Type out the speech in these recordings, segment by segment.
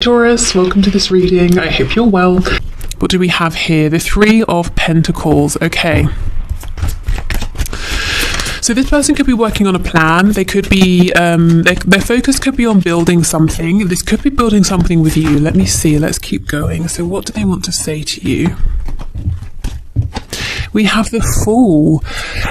Taurus, welcome to this reading. I hope you're well. What do we have here? The Three of Pentacles. Okay. So this person could be working on a plan. They could be, their focus could be on building something. This could be building something with you. Let me see. Let's keep going. So what do they want to say to you? We have the Fool.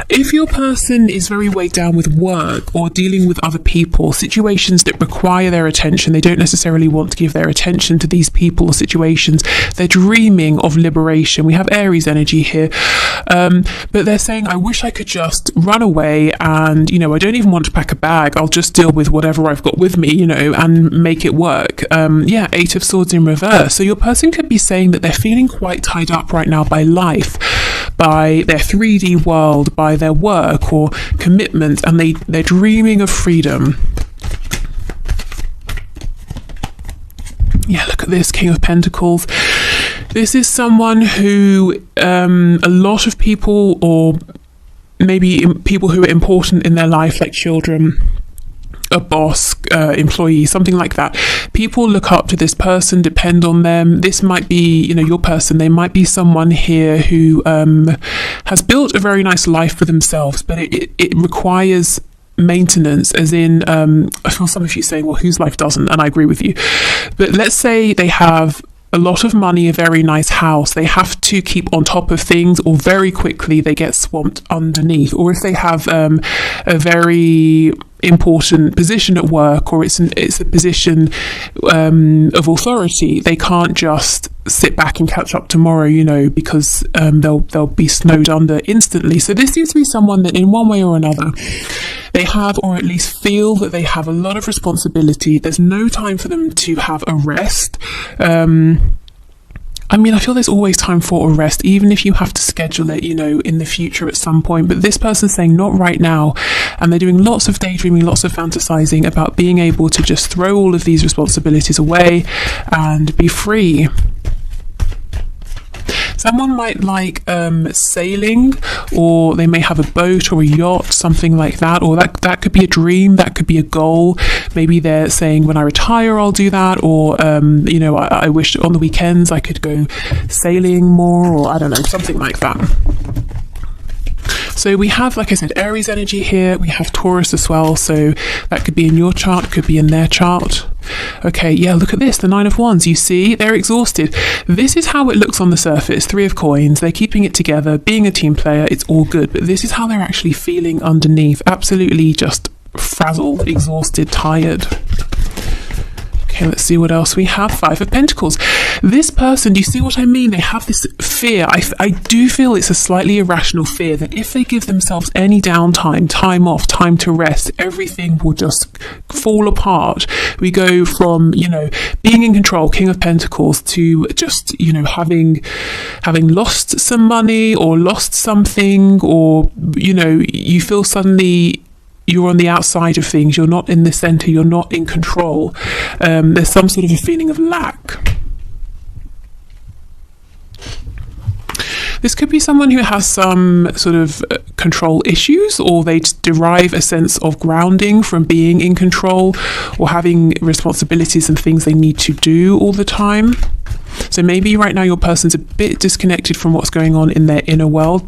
If your person is very weighed down with work or dealing with other people, situations that require their attention, they don't necessarily want to give their attention to these people or situations. They're dreaming of liberation. We have Aries energy here. But they're saying, I wish I could just run away and, I don't even want to pack a bag. I'll just deal with whatever I've got with me, and make it work. Eight of Swords in reverse. So your person could be saying that they're feeling quite tied up right now by life, by their 3D world, by their work or commitment, and they're dreaming of freedom. Yeah, look at this, King of Pentacles. This is someone who a lot of people, or maybe people who are important in their life, like children, a boss, employee, something like that. People look up to this person, depend on them. This might be, your person. They might be someone here who has built a very nice life for themselves, but it requires maintenance, as in, I feel some of you saying, well, whose life doesn't? And I agree with you. But let's say they have a lot of money, a very nice house. They have to keep on top of things, or very quickly they get swamped underneath. Or if they have a very important position at work, or it's a position of authority, they can't just sit back and catch up tomorrow, because they'll be snowed under instantly. So this seems to be someone that in one way or another they have, or at least feel that they have a lot of responsibility. There's no time for them to have a rest. I feel there's always time for a rest, even if you have to schedule it, in the future at some point. But this person's saying not right now. And they're doing lots of daydreaming, lots of fantasizing about being able to just throw all of these responsibilities away and be free. Someone might like sailing, or they may have a boat or a yacht, something like that, or that could be a dream, that could be a goal. Maybe they're saying, when I retire, I'll do that, or I wish on the weekends I could go sailing more, or I don't know, something like that. So we have, like I said, Aries energy here. We have Taurus as well. So that could be in your chart, could be in their chart. Okay, yeah, look at this, the Nine of Wands. You see, they're exhausted. This is how it looks on the surface. Three of Coins. They're keeping it together, being a team player. It's all good. But this is how they're actually feeling underneath. Absolutely just frazzled, exhausted, tired. Okay, let's see what else we have. Five of Pentacles. This person, do you see what I mean? They have this fear. I do feel it's a slightly irrational fear that if they give themselves any downtime, time off, time to rest, everything will just fall apart. We go from, being in control, King of Pentacles, to just, having lost some money or lost something, or, you feel suddenly you're on the outside of things, you're not in the center, you're not in control. There's some sort of a feeling of lack. This could be someone who has some sort of control issues, or they derive a sense of grounding from being in control or having responsibilities and things they need to do all the time. So maybe right now your person's a bit disconnected from what's going on in their inner world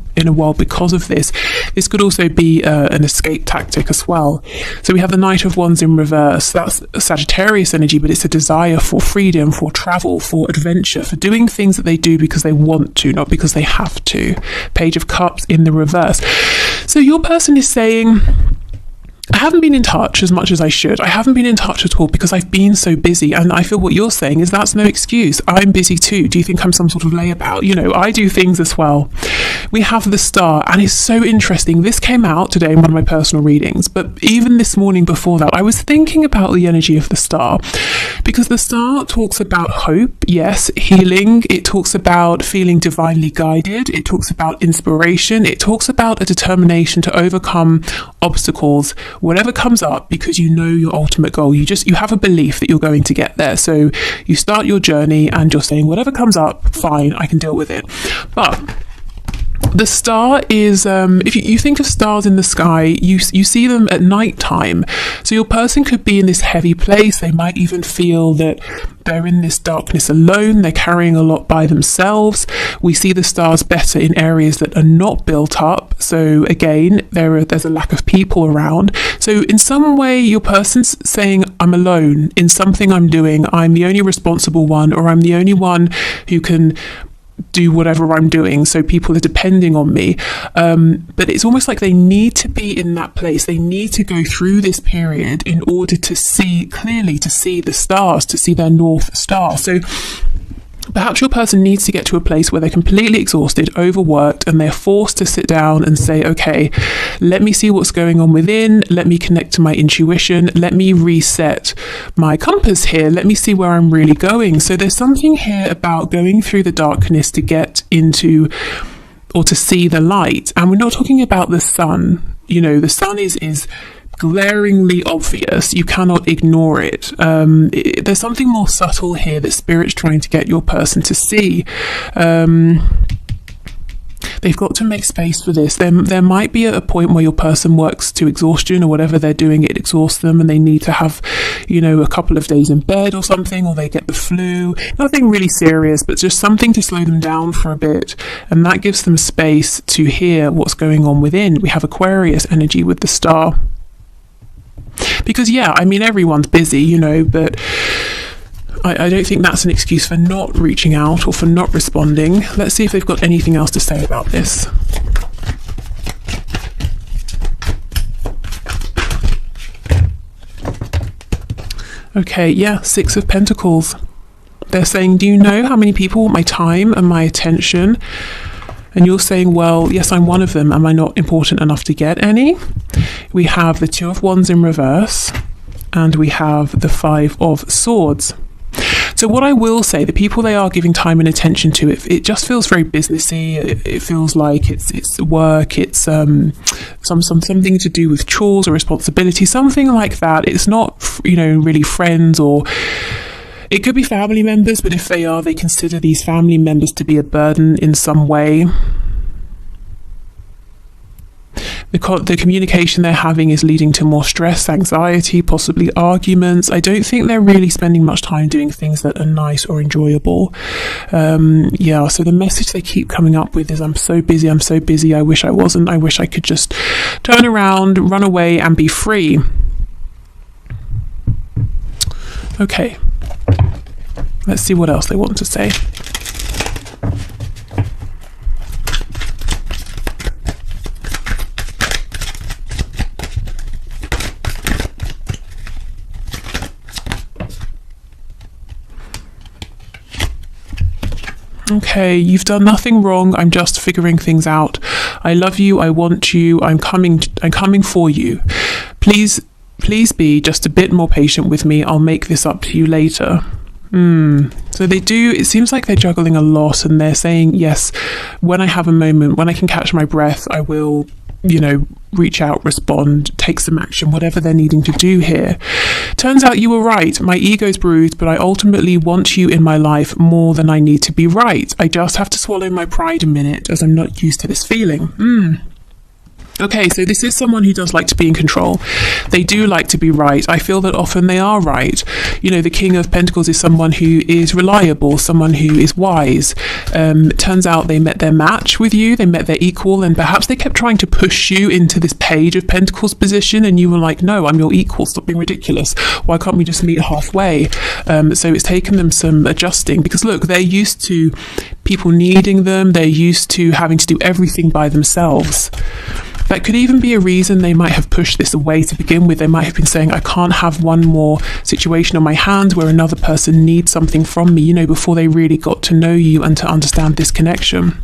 because of this. This could also be an escape tactic as well. So we have the Knight of Wands in reverse. That's Sagittarius energy, but it's a desire for freedom, for travel, for adventure, for doing things that they do because they want to, not because they have to. Page of Cups in the reverse. So your person is saying, I haven't been in touch as much as I should. I haven't been in touch at all because I've been so busy. And I feel what you're saying is that's no excuse. I'm busy too. Do you think I'm some sort of layabout? I do things as well. We have the Star, and it's so interesting. This came out today in one of my personal readings, but even this morning before that, I was thinking about the energy of the Star, because the Star talks about hope, yes, healing. It talks about feeling divinely guided. It talks about inspiration. It talks about a determination to overcome obstacles, whatever comes up, because you know your ultimate goal. You have a belief that you're going to get there. So you start your journey and you're saying, whatever comes up, fine, I can deal with it. But The star is, if you think of stars in the sky, you see them at night time. So your person could be in this heavy place. They might even feel that they're in this darkness alone. They're carrying a lot by themselves. We see the stars better in areas that are not built up. So again, there's a lack of people around. So in some way, your person's saying, I'm alone in something I'm doing. I'm the only responsible one, or I'm the only one who can do whatever I'm doing, so people are depending on me, but it's almost like they need to be in that place. They need to go through this period in order to see clearly, to see the stars, to see their North Star. So perhaps your person needs to get to a place where they're completely exhausted, overworked, and they're forced to sit down and say, okay, let me see what's going on within. Let me connect to my intuition. Let me reset my compass here. Let me see where I'm really going. So there's something here about going through the darkness to get into or to see the light. And we're not talking about the sun. You know, the sun is glaringly obvious. You cannot ignore it. There's something more subtle here that Spirit's trying to get your person to see. They've got to make space for this. There might be a point where your person works to exhaustion, or whatever they're doing, it exhausts them, and they need to have, you know, a couple of days in bed or something, or they get the flu. Nothing really serious, but just something to slow them down for a bit. And that gives them space to hear what's going on within. We have Aquarius energy with the star. Because, yeah, I mean, everyone's busy, you know, but I don't think that's an excuse for not reaching out or for not responding. Let's see if they've got anything else to say about this. Okay, yeah, Six of Pentacles. They're saying, do you know how many people want my time and my attention? And you're saying, well, yes, I'm one of them. Am I not important enough to get any? We have the Two of Wands in reverse, and we have the Five of Swords. So what I will say, the people they are giving time and attention to, it just feels very businessy. It feels like it's work. It's something to do with chores or responsibility, something like that. It's not, you know, really friends, or it could be family members, but if they are, they consider these family members to be a burden in some way. The communication they're having is leading to more stress, anxiety, possibly arguments. I don't think they're really spending much time doing things that are nice or enjoyable. Yeah, so the message they keep coming up with is, I'm so busy, I wish I wasn't, I wish I could just turn around, run away and be free. Okay, let's see what else they want to say. Okay, you've done nothing wrong. I'm just figuring things out. I love you. I want you. I'm coming for you. Please be just a bit more patient with me. I'll make this up to you later. So they do, it seems like they're juggling a lot, and they're saying, yes, when I have a moment, when I can catch my breath, I will, you know, reach out, respond, take some action, whatever they're needing to do here. Turns out you were right. My ego's bruised, but I ultimately want you in my life more than I need to be right. I just have to swallow my pride a minute, as I'm not used to this feeling. Okay, so this is someone who does like to be in control. They do like to be right. I feel that often they are right. You know, the King of Pentacles is someone who is reliable, someone who is wise. It turns out they met their match with you, they met their equal, and perhaps they kept trying to push you into this Page of Pentacles position, and you were like, no, I'm your equal, stop being ridiculous. Why can't we just meet halfway? So it's taken them some adjusting, because look, they're used to people needing them. They're used to having to do everything by themselves. That could even be a reason they might have pushed this away to begin with. They might have been saying, I can't have one more situation on my hands where another person needs something from me, you know, before they really got to know you and to understand this connection.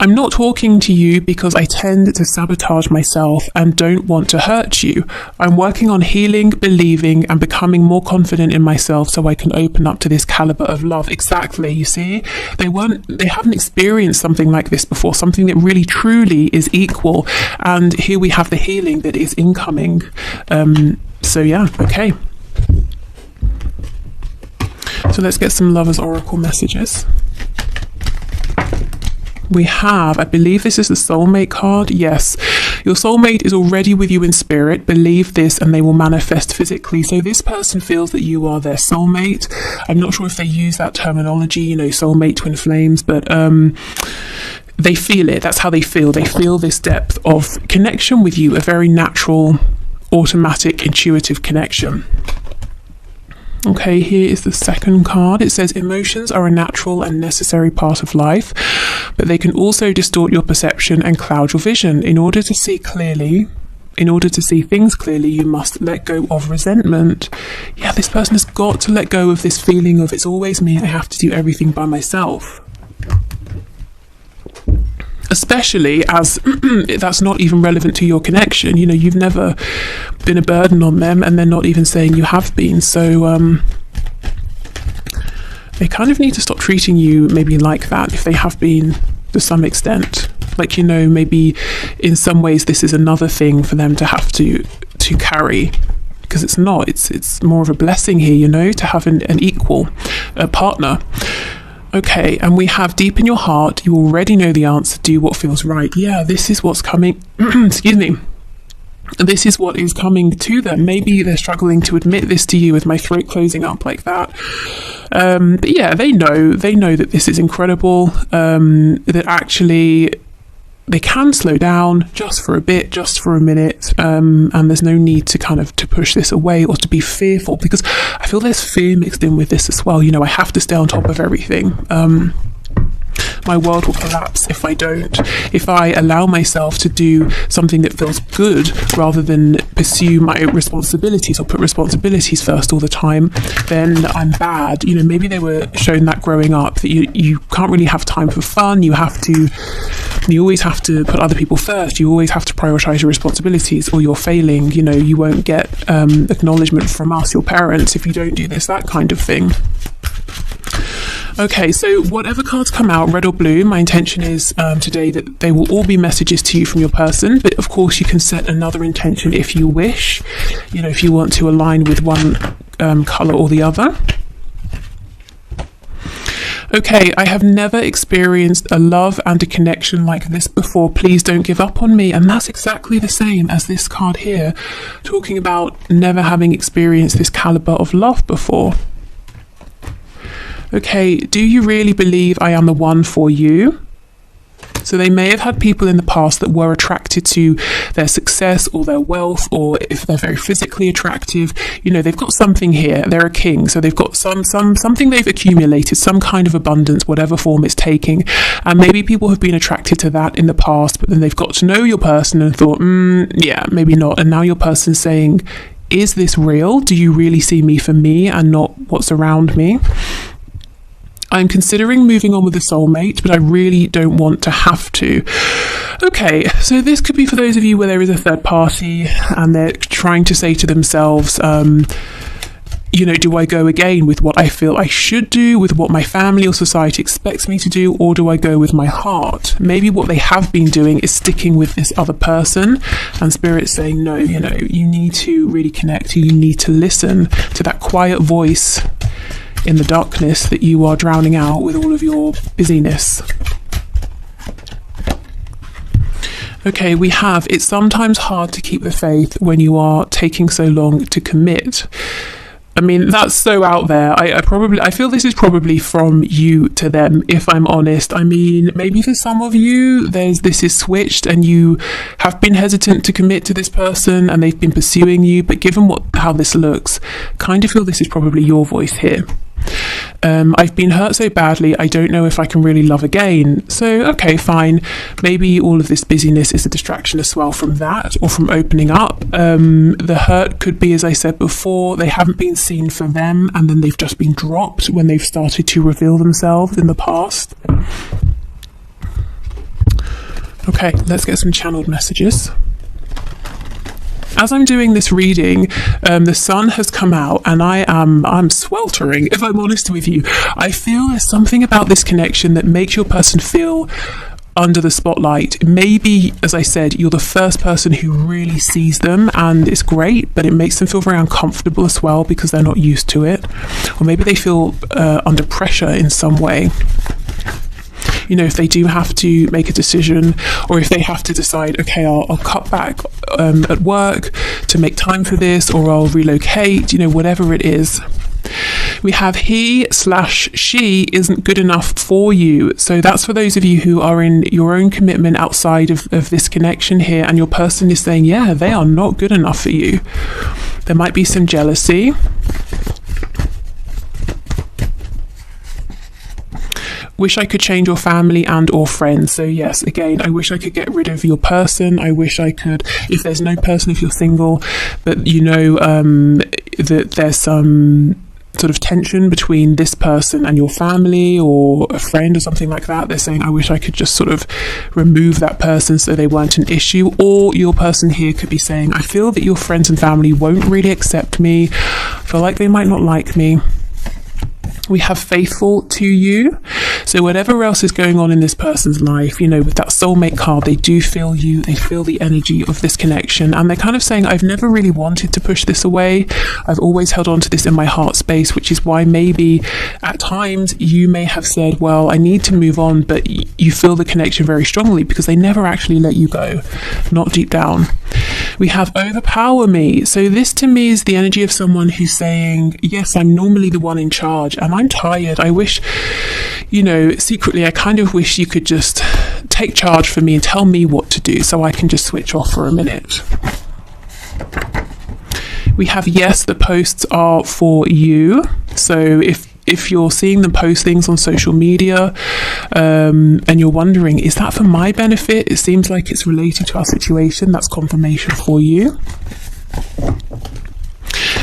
I'm not talking to you because I tend to sabotage myself and don't want to hurt you. I'm working on healing, believing, and becoming more confident in myself so I can open up to this caliber of love. Exactly, you see? They haven't experienced something like this before, something that really truly is equal. And here we have the healing that is incoming. So yeah, okay. So let's get some Lovers Oracle messages. We have, I believe this is the soulmate card. Yes, your soulmate is already with you in spirit. Believe this and they will manifest physically. So this person feels that you are their soulmate. I'm not sure if they use that terminology, you know, soulmate, twin flames, but they feel it. That's how they feel. They feel this depth of connection with you, a very natural, automatic, intuitive connection. Okay, here is the second card. It says emotions are a natural and necessary part of life, but they can also distort your perception and cloud your vision. In order to see clearly, in order to see things clearly, you must let go of resentment. Yeah, this person has got to let go of this feeling of it's always me, I have to do everything by myself. Especially as that's not even relevant to your connection. You know, you've never been a burden on them and they're not even saying you have been. So they kind of need to stop treating you maybe like that if they have been to some extent. Like, you know, maybe in some ways this is another thing for them to have to carry, because it's not. It's more of a blessing here, you know, to have an equal partner. Okay, and we have deep in your heart, you already know the answer, do what feels right. Yeah, this is what's coming, excuse me, this is what is coming to them. Maybe they're struggling to admit this to you with my throat closing up like that. But yeah, they know that this is incredible, that actually they can slow down just for a bit, just for a minute, and there's no need to kind of to push this away or to be fearful, because I feel there's fear mixed in with this as well. You know, I have to stay on top of everything. My world will collapse if I don't. If I allow myself to do something that feels good rather than pursue my responsibilities or put responsibilities first all the time, then I'm bad. You know, maybe they were shown that growing up, that you can't really have time for fun. You always have to put other people first. You always have to prioritize your responsibilities or you're failing. You know, you won't get acknowledgement from us, your parents, if you don't do this, that kind of thing. Okay, so whatever cards come out, red or blue, my intention is today that they will all be messages to you from your person, but of course you can set another intention if you wish, you know, if you want to align with one colour or the other. Okay, I have never experienced a love and a connection like this before. Please don't give up on me. And that's exactly the same as this card here, talking about never having experienced this calibre of love before. Okay, do you really believe I am the one for you? So they may have had people in the past that were attracted to their success or their wealth, or if they're very physically attractive, you know, they've got something here. They're a king, so they've got something they've accumulated, some kind of abundance, whatever form it's taking. And maybe people have been attracted to that in the past, but then they've got to know your person and thought, yeah, maybe not. And now your person's saying, is this real? Do you really see me for me and not what's around me? I'm considering moving on with a soulmate, but I really don't want to have to. Okay, so this could be for those of you where there is a third party and they're trying to say to themselves, you know, do I go again with what I feel I should do, with what my family or society expects me to do, or do I go with my heart? Maybe what they have been doing is sticking with this other person, and Spirit's saying, no, you know, you need to really connect, you need to listen to that quiet voice in the darkness that you are drowning out with all of your busyness. Okay, we have, it's sometimes hard to keep the faith when you are taking so long to commit. I mean, that's so out there. I feel this is probably from you to them, if I'm honest. I mean, maybe for some of you, this is switched and you have been hesitant to commit to this person and they've been pursuing you. But given how this looks, kind of feel this is probably your voice here. I've been hurt so badly, I don't know if I can really love again. So, okay, fine. Maybe all of this busyness is a distraction as well from that, or from opening up. The hurt could be, as I said before, they haven't been seen for them, and then they've just been dropped when they've started to reveal themselves in the past. Okay, let's get some channeled messages. As I'm doing this reading, the sun has come out and I'm sweltering, if I'm honest with you. I feel there's something about this connection that makes your person feel under the spotlight. Maybe, as I said, you're the first person who really sees them and it's great, but it makes them feel very uncomfortable as well because they're not used to it. Or maybe they feel under pressure in some way. you know, if they do have to make a decision, or if they have to decide, okay, I'll cut back at work to make time for this, or I'll relocate, you know, whatever it is. We have he/she isn't good enough for you. So that's for those of you who are in your own commitment outside of this connection here, and your person is saying, yeah, they are not good enough for you. There might be some jealousy. Wish I could change your family and or friends. So yes, again, I wish I could get rid of your person. I wish I could, if there's no person, if you're single, but you know that there's some sort of tension between this person and your family or a friend or something like that. They're saying, I wish I could just sort of remove that person so they weren't an issue. Or your person here could be saying, I feel that your friends and family won't really accept me. I feel like they might not like me. We have faithful to you. So whatever else is going on in this person's life, you know, with that soulmate card, they do feel you, they feel the energy of this connection, and they're kind of saying, I've never really wanted to push this away. I've always held on to this in my heart space, which is why maybe at times you may have said, well, I need to move on, but you feel the connection very strongly because they never actually let you go, not deep down. We have overpower me. So this to me is the energy of someone who's saying, yes, I'm normally the one in charge and I'm tired. I wish, you know, secretly, I kind of wish you could just take charge for me and tell me what to do so I can just switch off for a minute. We have yes, the posts are for you. So if you're seeing them post things on social media and you're wondering, is that for my benefit? It seems like it's related to our situation. That's confirmation for you.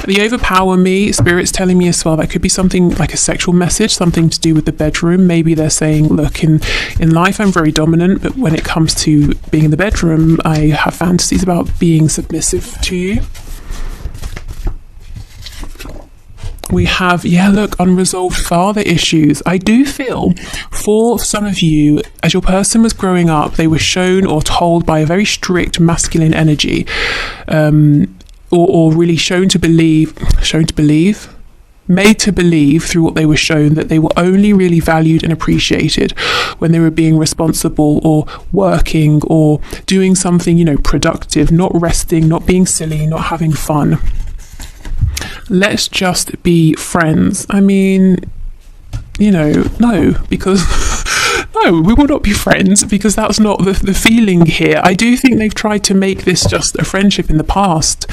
The overpower me, Spirit's telling me as well, that could be something like a sexual message, something to do with the bedroom. Maybe they're saying, look, in life I'm very dominant, but when it comes to being in the bedroom, I have fantasies about being submissive to you. We have, yeah, look, unresolved father issues. I do feel for some of you, as your person was growing up, they were shown or told by a very strict masculine energy, or really made to believe through what they were shown that they were only really valued and appreciated when they were being responsible or working or doing something, you know, productive, not resting, not being silly, not having fun. Let's just be friends. I mean, you know, no, because no, we will not be friends because that's not the feeling here. I do think they've tried to make this just a friendship in the past,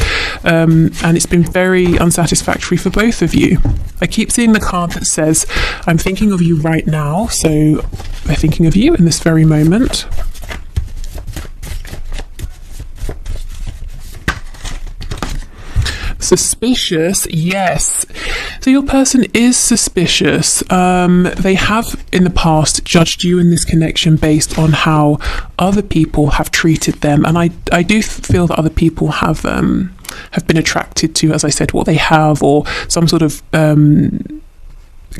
and it's been very unsatisfactory for both of you. I keep seeing the card that says, I'm thinking of you right now. So they're thinking of you in this very moment. Suspicious, yes. So your person is suspicious. They have in the past judged you in this connection based on how other people have treated them, and I do feel that other people have been attracted to, as I said, what they have, or some sort of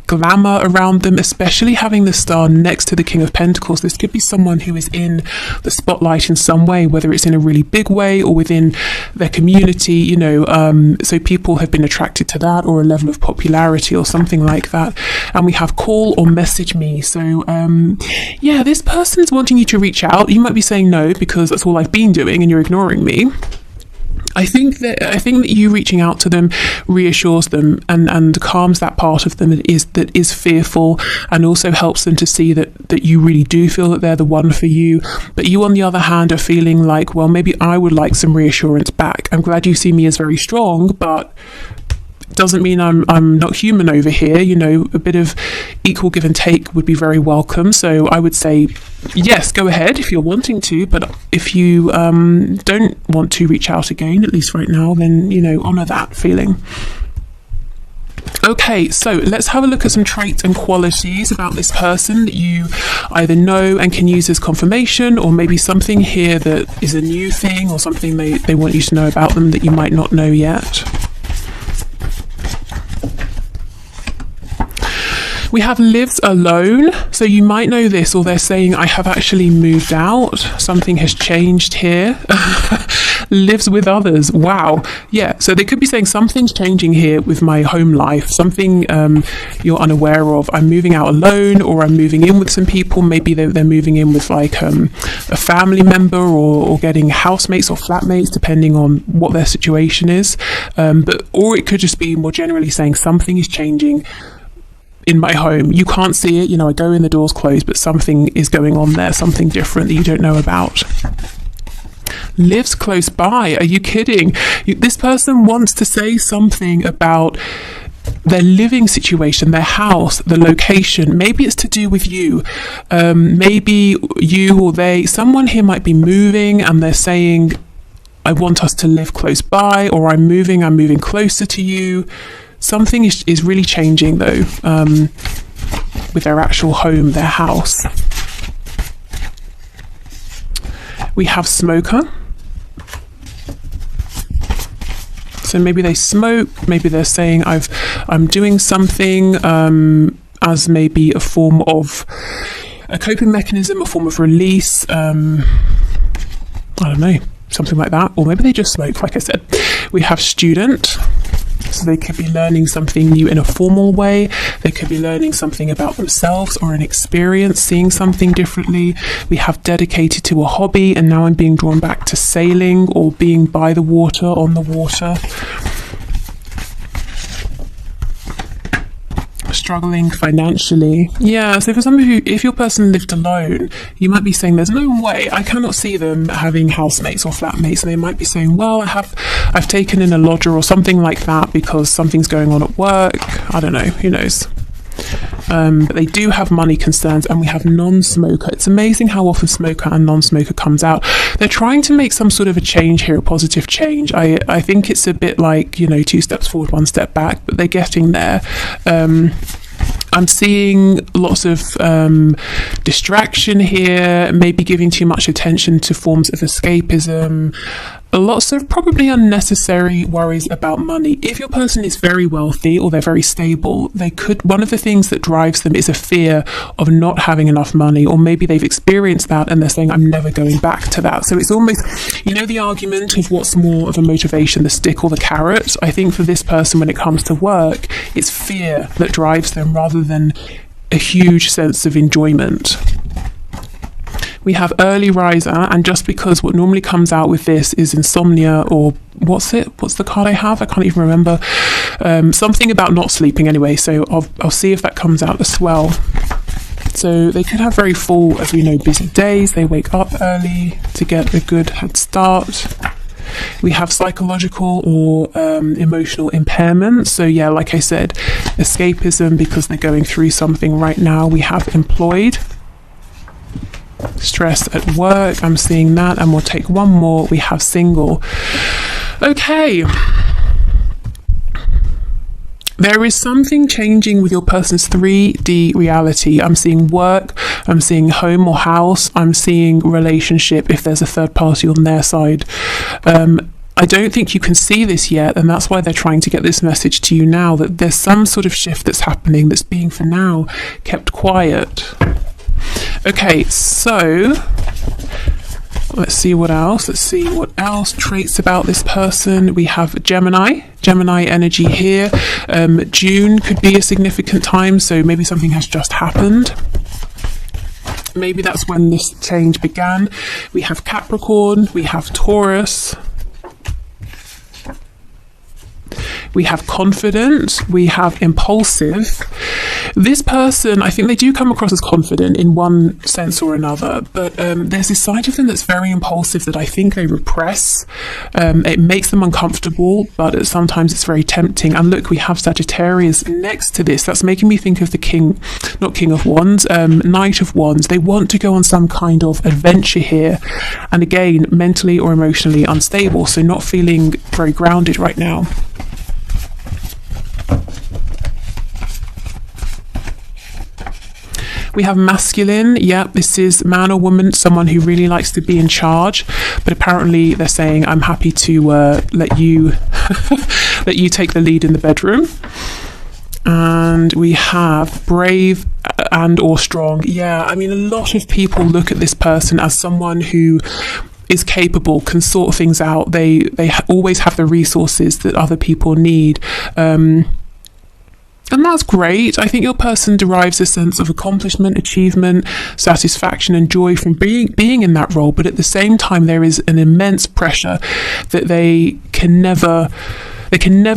glamour around them, especially having the star next to the King of Pentacles. This could be someone who is in the spotlight in some way, whether it's in a really big way or within their community, you know, so people have been attracted to that, or a level of popularity or something like that. And we have call or message me. So yeah, this person's wanting you to reach out. You might be saying no because that's all I've been doing and you're ignoring me. I think that you reaching out to them reassures them and calms that part of them that is fearful, and also helps them to see that you really do feel that they're the one for you. But you, on the other hand, are feeling like, well, maybe I would like some reassurance back. I'm glad you see me as very strong, but doesn't mean I'm not human over here. You know, a bit of equal give and take would be very welcome. So I would say, yes, go ahead if you're wanting to, but if you don't want to reach out again, at least right now, then, you know, honor that feeling. Okay, so let's have a look at some traits and qualities about this person that you either know and can use as confirmation, or maybe something here that is a new thing or something they want you to know about them that you might not know yet. We have lives alone. So you might know this, or they're saying, I have actually moved out. Something has changed here. Lives with others. Wow. Yeah. So they could be saying something's changing here with my home life, something you're unaware of. I'm moving out alone, or I'm moving in with some people. Maybe they're moving in with like a family member, or getting housemates or flatmates, depending on what their situation is. Or it could just be more generally saying something is changing in my home. You can't see it, I go in, the door's closed, but something is going on there, something different that you don't know about. Lives close by. Are you kidding? This person wants to say something about their living situation, their house, the location. Maybe it's to do with you. Maybe you or someone here might be moving, and they're saying, I want us to live close by, or I'm moving closer to you. Something is really changing though, with their actual home, their house. We have smoker. So maybe they smoke, maybe they're saying I'm doing something as maybe a form of a coping mechanism, a form of release. I don't know, something like that. Or maybe they just smoke, like I said. We have student. So they could be learning something new in a formal way. They could be learning something about themselves or an experience, seeing something differently. We have dedicated to a hobby, and now I'm being drawn back to sailing or being by the water, on the water. Struggling financially. Yeah, so for some of you, if your person lived alone, you might be saying there's no way, I cannot see them having housemates or flatmates, and they might be saying, well, I've taken in a lodger or something like that because something's going on at work. I don't know, who knows. But they do have money concerns, and we have non-smoker. It's amazing how often smoker and non-smoker comes out. They're trying to make some sort of a change here, a positive change. I think it's a bit like, 2 steps forward, 1 step back, but they're getting there. I'm seeing lots of distraction here, maybe giving too much attention to forms of escapism, lots of probably unnecessary worries about money. If your person is very wealthy or they're very stable, one of the things that drives them is a fear of not having enough money, or maybe they've experienced that and they're saying, I'm never going back to that. So it's almost, the argument of what's more of a motivation, the stick or the carrot. I think for this person, when it comes to work, it's fear that drives them rather than a huge sense of enjoyment. We have early riser, and just because what normally comes out with this is insomnia, or what's the card I have? I can't even remember. Something about not sleeping anyway, so I'll see if that comes out as well. So they could have very full, as we know, busy days. They wake up early to get a good head start. We have psychological or emotional impairment. So yeah, like I said, escapism because they're going through something right now. We have employed. Stress at work, I'm seeing that, and we'll take one more. We have single. Okay. There is something changing with your person's 3D reality. I'm seeing work, I'm seeing home or house, I'm seeing relationship if there's a third party on their side. I don't think you can see this yet, and that's why they're trying to get this message to you now, that there's some sort of shift that's happening that's being, for now, kept quiet. Okay, so let's see what else. Traits about this person. We have Gemini energy here. June could be a significant time, so maybe something has just happened. Maybe that's when this change began. We have Capricorn, we have Taurus. We have confident, we have impulsive. This person, I think they do come across as confident in one sense or another, but there's this side of them that's very impulsive that I think they repress. It makes them uncomfortable, but sometimes it's very tempting. And look, we have Sagittarius next to this. That's making me think of the King of Wands, Knight of Wands. They want to go on some kind of adventure here. And again, mentally or emotionally unstable, so not feeling very grounded right now. We have masculine. Yeah, this is man or woman, someone who really likes to be in charge, but apparently they're saying, I'm happy to let you let you take the lead in the bedroom. And we have brave and or strong. Yeah, I mean, a lot of people look at this person as someone who is capable, can sort things out. They always have the resources that other people need. And that's great. I think your person derives a sense of accomplishment, achievement, satisfaction, and joy from being in that role. But at the same time, there is an immense pressure that they can never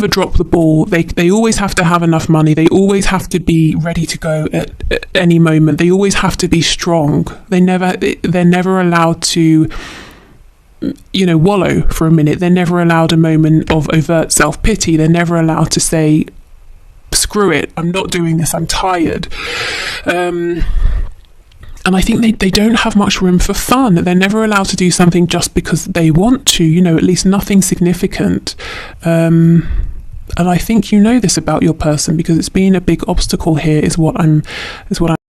drop the ball. They always have to have enough money. They always have to be ready to go at any moment. They always have to be strong. They're never allowed to, wallow for a minute. They're never allowed a moment of overt self-pity. They're never allowed to say, screw it, I'm not doing this, I'm tired. And I think they don't have much room for fun. They're never allowed to do something just because they want to, at least nothing significant. And I think this about your person, because it's been a big obstacle here, is what I'm